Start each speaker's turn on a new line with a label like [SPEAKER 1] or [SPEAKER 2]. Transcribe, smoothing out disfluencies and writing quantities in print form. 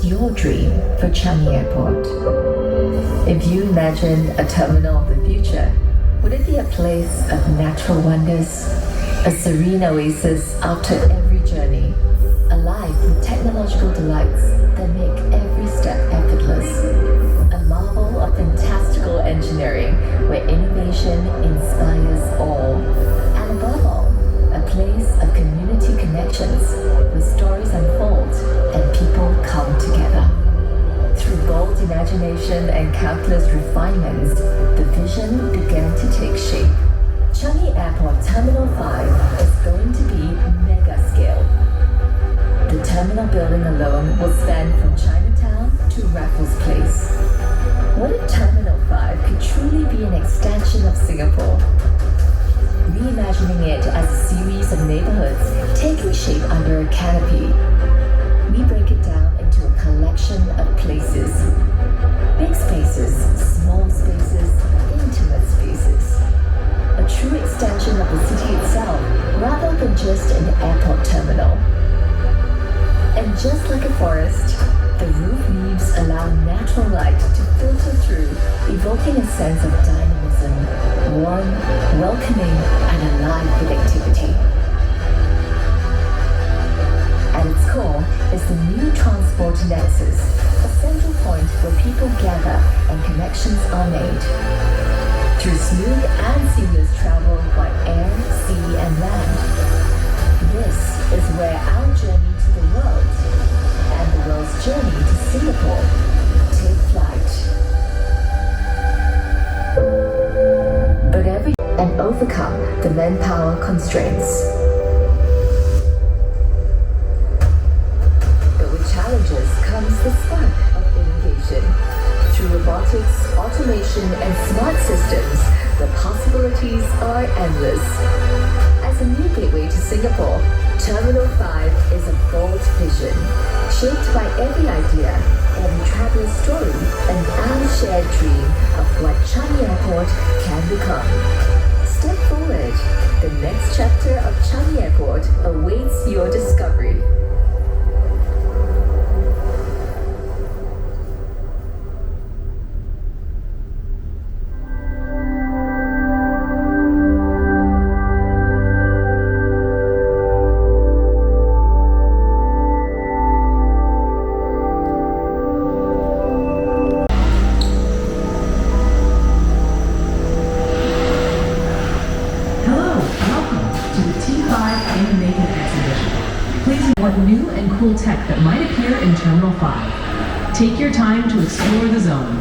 [SPEAKER 1] your dream for Changi Airport? If you imagined a terminal of the future, would it be a place of natural wonders, a serene oasis after every journey, alive with technological delights that make every step effortless, a marvel of fantastical engineering where innovation inspires all, and above all, a place of community connections where stories unfold and people come together. Through bold imagination and countless refinements, the vision began to take shape. Changi Airport Terminal 5 is going to be mega scale. The terminal building alone will span from Chinatown to Raffles Place. What if Terminal 5 could truly be an extension of Singapore? Reimagining it as a series of neighborhoods taking shape under a canopy, we break it down into a collection of places. Big spaces, small spaces, intimate spaces. A true extension of the city itself rather than just an airport terminal. And just like a forest, the roof leaves allow natural light to filter through, evoking a sense of dynamism, warm, welcoming, and alive with activity. At its core is the new transport nexus, a central point where people gather and connections are made. Through smooth and seamless travel by air, sea, and land. This is where our journey to the world and the world's journey to Singapore take flight. But and overcome the manpower constraints. But with challenges comes the spark of innovation. Through robotics, automation, and smart systems, the possibilities are endless. As a new gateway to Singapore, Terminal 5 is a bold vision, shaped by every idea, every traveler's story, and our shared dream of what Changi Airport can become. Step forward. The next chapter of Changi Airport awaits your discovery.
[SPEAKER 2] New and cool tech that might appear in Terminal 5. Take your time to explore the zone.